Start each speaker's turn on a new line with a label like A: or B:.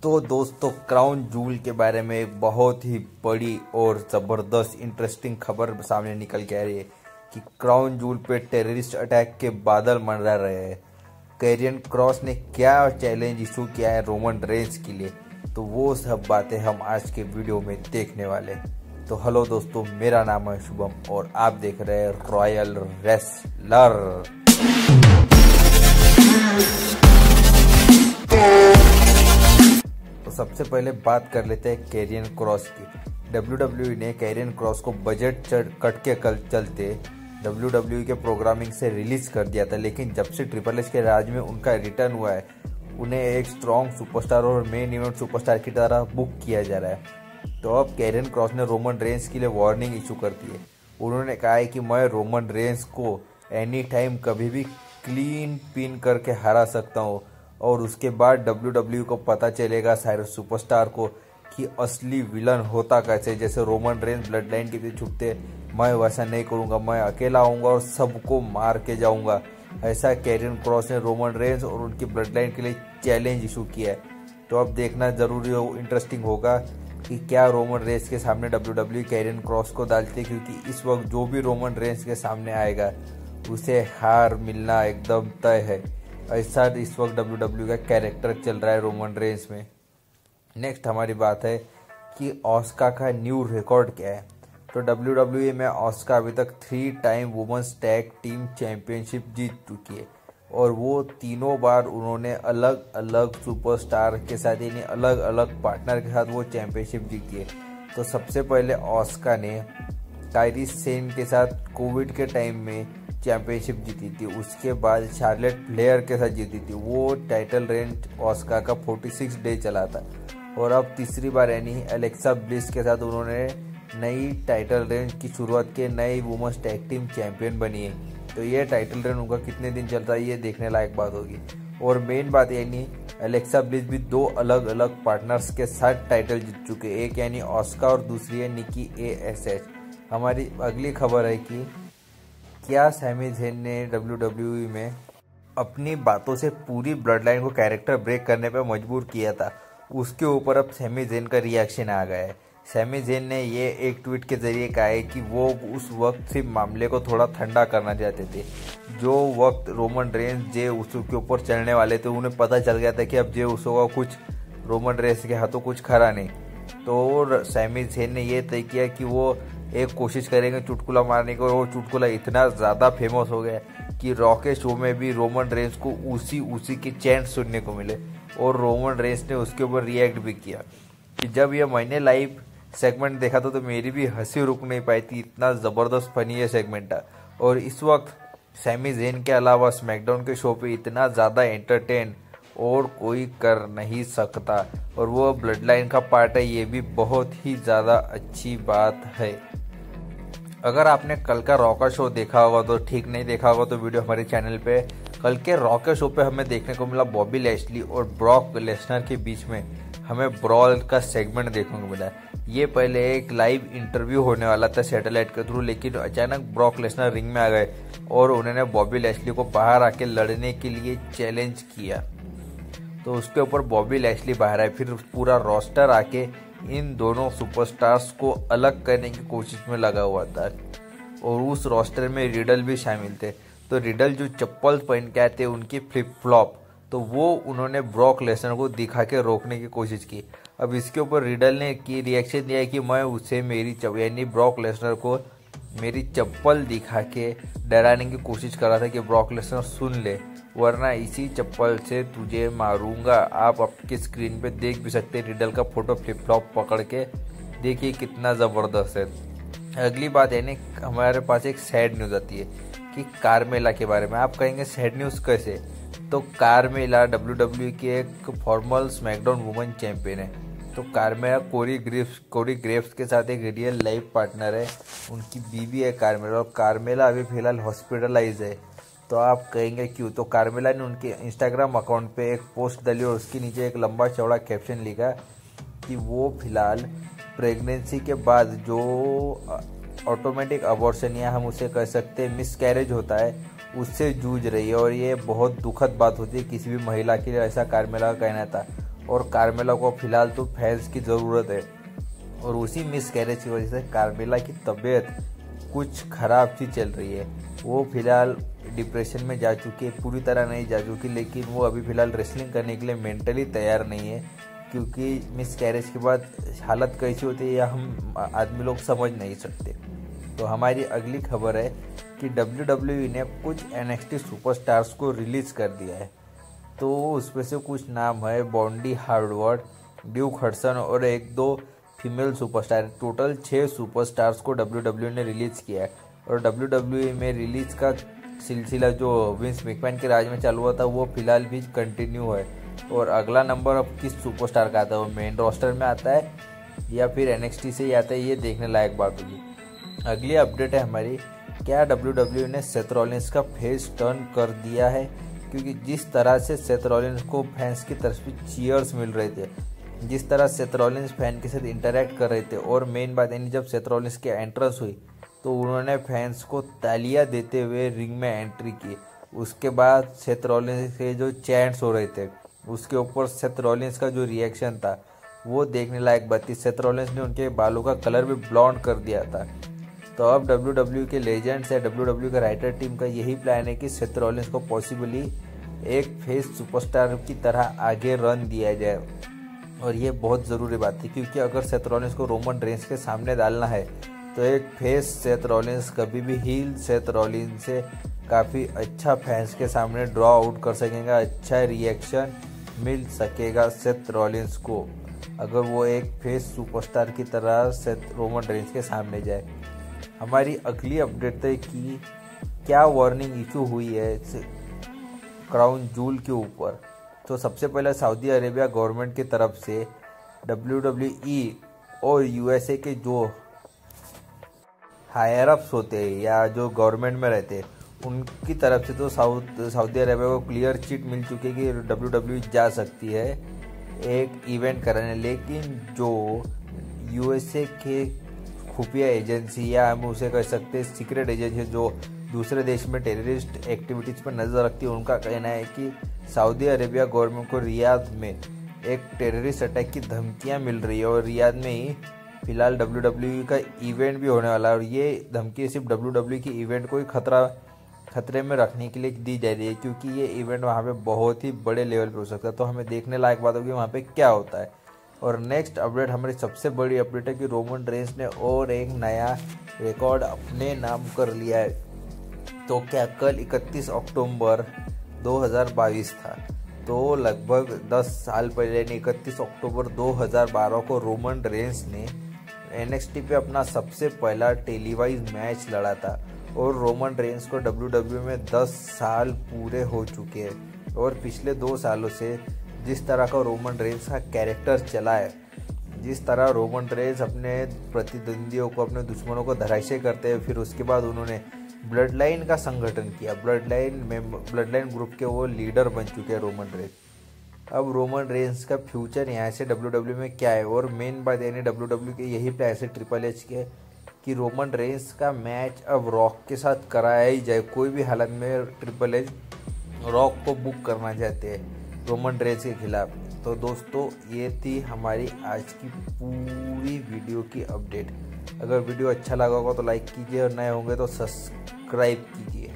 A: तो दोस्तों, crown joule के बारे में एक बहुत ही बड़ी और ज़बरदस्त इंटरेस्टिंग खबर सामने निकल के आ रही है कि क्राउन जूल पे टेररिस्ट अटैक के बादल मंडरा रहे हैं। कैरियन क्रॉस ने क्या चैलेंज इशू किया है रोमन रेंस के लिए, तो वो सब बातें हम आज के वीडियो में देखने वाले हैं। तो हेलो दोस्तों, मेरा नाम है शुभम और आप देख रहे हैं रॉयल रेसलर। तो सबसे पहले बात कर लेते हैं कैरियन क्रॉस की। WWE ने कैरियन क्रॉस को बजट कट के चलते WWE के प्रोग्रामिंग से रिलीज कर दिया था, लेकिन जब से ट्रिपल एच के राज में उनका रिटर्न हुआ है, उन्हें एक स्ट्रॉन्ग सुपरस्टार और मेन इवेंट सुपरस्टार की तरह बुक किया जा रहा है। तो अब कैरियन क्रॉस ने रोमन रेंस के लिए वार्निंग इशू कर दी है। उन्होंने कहा है कि मैं रोमन रेंस को एनी टाइम कभी भी क्लीन पिन करके हरा सकता हूँ, और उसके बाद WWE को पता चलेगा सारे सुपरस्टार को कि असली विलन होता कैसे। जैसे रोमन रेंस ब्लड लाइन के पीछे छुपते, मैं वैसा नहीं करूँगा, मैं अकेला आऊँगा और सबको मार के जाऊँगा। ऐसा कैरियन क्रॉस ने रोमन रेंस और उनकी ब्लड लाइन के लिए चैलेंज इशू किया है। तो अब देखना जरूरी इंटरेस्टिंग होगा कि क्या रोमन रेंस के सामने WWE कैरियन क्रॉस को डालते, क्योंकि इस वक्त जो भी रोमन रेंस के सामने आएगा उसे हार मिलना एकदम तय है। ऐसा इस वक्त WWE का कैरेक्टर चल रहा है रोमन रेंस में। नेक्स्ट हमारी बात है कि ऑस्का का न्यू रिकॉर्ड क्या है। तो WWE में ऑस्का अभी तक 3 time women's tag team championship जीत चुकी है, और वो तीनों बार उन्होंने अलग अलग सुपरस्टार के साथ, यानी अलग अलग पार्टनर के साथ वो चैंपियनशिप जीती है। तो सबसे पहले ऑस्का ने कायरी सेन के साथ कोविड के टाइम में चैंपियनशिप जीती थी। उसके बाद शार्लेट फ्लेयर के साथ जीती थी। वो टाइटल रेंज ऑस्का का 46 डे चला था। और अब तीसरी बार यानी एलेक्सा ब्लिस के साथ उन्होंने नई टाइटल रेंज की शुरुआत की, नई वुमेन्स टैग टीम चैंपियन बनी है। तो ये टाइटल रेंज उनका कितने दिन चलता है, ये देखने लायक बात होगी। और मेन बात यानी एलेक्सा ब्लिस भी 2 अलग अलग पार्टनर्स के साथ टाइटल जीत चुके, एक यानी ऑस्का और दूसरी है निकी ASH। हमारी अगली खबर है कि क्या सैमी ज़ेन ने WWE में अपनी बातों से पूरी ब्लड लाइन को कैरेक्टर ब्रेक करने पर मजबूर किया था। उसके ऊपर अब सैमी ज़ेन का रिएक्शन आ गया है। सैमी ज़ेन ने ये एक ट्वीट के जरिए कहा है कि वो उस वक्त सिर्फ मामले को थोड़ा ठंडा करना चाहते थे। जो वक्त रोमन रेंस जे उसो के ऊपर चढ़ने वाले थे, उन्हें पता चल गया था कि अब जे उसो का कुछ रोमन रेंस के हाथों कुछ खरा नहीं। तो सैमी ज़ेन ने यह तय किया कि वो एक कोशिश करेंगे चुटकुला मारने को, और वो चुटकुला इतना ज़्यादा फेमस हो गया कि रॉ के शो में भी रोमन रेंस को उसी के चैंट सुनने को मिले, और रोमन रेंस ने उसके ऊपर रिएक्ट भी किया। कि जब ये मैंने लाइव सेगमेंट देखा था तो मेरी भी हंसी रुक नहीं पाई थी, इतना ज़बरदस्त फनी ये सेगमेंट था। और इस वक्त सैमी ज़ेन के अलावा स्मैकडाउन के शो पे इतना ज़्यादा एंटरटेन और कोई कर नहीं सकता, और वो ब्लड लाइन का पार्ट है, ये भी बहुत ही ज़्यादा अच्छी बात है। अगर आपने कल का रॉ का शो देखा होगा तो ठीक, नहीं देखा होगा तो वीडियो हमारे चैनल पे। कल के रॉ के शो पे हमें देखने को मिला बॉबी लैशली और ब्रॉक लेसनर के बीच में हमें ब्रॉल का सेगमेंट देखने को मिला। ये पहले एक लाइव इंटरव्यू होने वाला था सैटेलाइट के थ्रू, लेकिन अचानक ब्रॉक लेसनर रिंग में आ गए और उन्होंने बॉबी लैशली को बाहर आके लड़ने के लिए चैलेंज किया। तो उसके ऊपर बॉबी लैशली बाहर आए, फिर पूरा रोस्टर आके इन दोनों सुपरस्टार्स को अलग करने की कोशिश में लगा हुआ था, और उस रोस्टर में रिडल भी शामिल थे। तो रिडल जो चप्पल पहन के आते उनकी फ्लिप फ्लॉप, तो वो उन्होंने ब्रॉक लेसनर को दिखा के रोकने की कोशिश की। अब इसके ऊपर रिडल ने की रिएक्शन दिया कि मैं उसे यानी ब्रॉक लेसनर को मेरी चप्पल दिखा के डराने की कोशिश कर रहा था कि ब्रॉक लेसनर सुन ले, वरना इसी चप्पल से तुझे मारूंगा। आप आपके स्क्रीन पे देख भी सकते हैं रिडल का फोटो फ्लिप फ्लॉप पकड़ के, देखिए कितना ज़बरदस्त है। अगली बात यानी हमारे पास एक सैड न्यूज़ आती है कि कार्मेला के बारे में। आप कहेंगे सैड न्यूज़ कैसे? तो कार्मेला WWE की एक फॉर्मल स्मैकडाउन वुमेन चैंपियन है। तो कार्मेला कोरी ग्रेव्स के साथ एक रियल लाइफ पार्टनर है, उनकी बीवी है कार्मेला, और कार्मेला अभी फिलहाल हॉस्पिटलाइज है। तो आप कहेंगे क्यों? तो कार्मेला ने उनके इंस्टाग्राम अकाउंट पे एक पोस्ट डाली और उसके नीचे एक लंबा चौड़ा कैप्शन लिखा कि वो फिलहाल प्रेगनेंसी के बाद जो ऑटोमेटिक अबॉर्शन, या हम उसे कह सकते हैं मिसकैरेज होता है, उससे जूझ रही है, और ये बहुत दुखद बात होती है किसी भी महिला के लिए, ऐसा कार्मेला का कहना था। और कार्मेला को फिलहाल तो फैंस की ज़रूरत है। और उसी मिस कैरेज की वजह से कार्मेला की तबीयत कुछ ख़राब सी चल रही है। वो फिलहाल डिप्रेशन में जा चुकी है, पूरी तरह नहीं जा चुकी, लेकिन वो अभी फ़िलहाल रेसलिंग करने के लिए मेंटली तैयार नहीं है, क्योंकि मिस कैरेज के बाद हालत कैसी होती है या हम आदमी लोग समझ नहीं सकते। तो हमारी अगली खबर है कि WWE ने कुछ NXT सुपरस्टार्स को रिलीज़ कर दिया है। तो उसमें से कुछ नाम है बॉन्डी हार्डवर्ड, ड्यूक हडसन और 1-2 फीमेल सुपरस्टार। टोटल 6 सुपरस्टार्स को WWE ने रिलीज़ किया है। और WWE में रिलीज़ का सिलसिला जो विंस मैकमैन के राज में चालू हुआ था वो फिलहाल भी कंटिन्यू है। और अगला नंबर अब किस सुपरस्टार का आता है, वो मेन रोस्टर में आता है या फिर NXT से ही आता है, ये देखने लायक बात होगी। अगली अपडेट है हमारी, क्या WWE ने सेथ रॉलिंस का फेस टर्न कर दिया है? क्योंकि जिस तरह से सेथ रॉलिंस को फैंस की तरफ से चीयर्स मिल रहे थे, जिस तरह सेथ रॉलिंस फैन के साथ इंटरेक्ट कर रहे थे, और मेन बात यानी जब सेथ रॉलिंस की एंट्रेंस हुई तो उन्होंने फैंस को तालियां देते हुए रिंग में एंट्री की। उसके बाद सेथ रॉलिंस के जो चैंट्स हो रहे थे उसके ऊपर सेथ रॉलिंस का जो रिएक्शन था वो देखने लायक बात थी। सेथ रॉलिंस ने उनके बालों का कलर भी ब्लॉन्ड कर दिया था। तो अब WWE के लेजेंड्स या WWE का राइटर टीम का यही प्लान है कि सेथ रॉलिंस को पॉसिबली एक फेस सुपरस्टार की तरह आगे रन दिया जाए। और ये बहुत ज़रूरी बात थी, क्योंकि अगर सेथ रॉलिंस को रोमन रेंस के सामने डालना है तो एक फेस सेथ रॉलिंस कभी भी हील सेथ रॉलिंस से काफ़ी अच्छा फैंस के सामने ड्रॉ आउट कर सकेगा, अच्छा रिएक्शन मिल सकेगा सेथ रॉलिंस को, अगर वो एक फेस सुपरस्टार की तरह सेथ रोमन रेंस के सामने जाए। हमारी अगली अपडेट है कि क्या वार्निंग इशू हुई है क्राउन जूल के ऊपर। तो सबसे पहले सऊदी अरेबिया गवर्नमेंट की तरफ से WWE और USA के जो हायर अप्स होते हैं या जो गवर्नमेंट में रहते हैं उनकी तरफ से तो सऊदी अरेबिया को क्लियर चिट मिल चुकी है कि WWE जा सकती है एक इवेंट कराने। लेकिन जो USA के खुफिया एजेंसी या हम उसे कह सकते हैं सीक्रेट एजेंसी जो दूसरे देश में टेररिस्ट एक्टिविटीज़ पर नज़र रखती है, उनका कहना है कि सऊदी अरेबिया गवर्नमेंट को रियाद में एक टेररिस्ट अटैक की धमकियां मिल रही है और रियाद में ही फिलहाल WWE का इवेंट भी होने वाला है। और ये धमकी सिर्फ WWE की इवेंट को ही खतरे में रखने के लिए दी जा रही है, क्योंकि ये इवेंट वहाँ पे बहुत ही बड़े लेवल पे हो सकता है। तो हमें देखने लायक बात होगी वहाँ पे क्या होता है। और नेक्स्ट अपडेट, हमारी सबसे बड़ी अपडेट है कि रोमन रेंस ने और एक नया रिकॉर्ड अपने नाम कर लिया है। तो क्या कल 31 अक्टूबर 2022 था, तो लगभग 10 साल पहले 31 अक्टूबर 2012 को रोमन रेंस ने NXT पे अपना सबसे पहला टेलीवाइज मैच लड़ा था। और रोमन रेंस को WWE में 10 साल पूरे हो चुके हैं। और पिछले 2 सालों से जिस तरह का रोमन रेंस का कैरेक्टर चला है, जिस तरह रोमन रेंस अपने प्रतिद्वंदियों को, अपने दुश्मनों को धराशायी करते हैं, फिर उसके बाद उन्होंने ब्लड लाइन का संगठन किया, ब्लड लाइन ग्रुप के वो लीडर बन चुके हैं रोमन रेंस। अब रोमन रेंस का फ्यूचर यहाँ से WWE में क्या है, और मेन बात यानी WWE के यही प्लान है ट्रिपल एच के कि रोमन रेंस का मैच अब रॉक के साथ कराया ही जाए। कोई भी हालत में ट्रिपल एच रॉक को बुक करना चाहते हैं रोमन रेंस के खिलाफ। तो दोस्तों ये थी हमारी आज की पूरी वीडियो की अपडेट। अगर वीडियो अच्छा लगा होगा तो लाइक कीजिए और नए होंगे तो सब्सक्राइब कीजिए।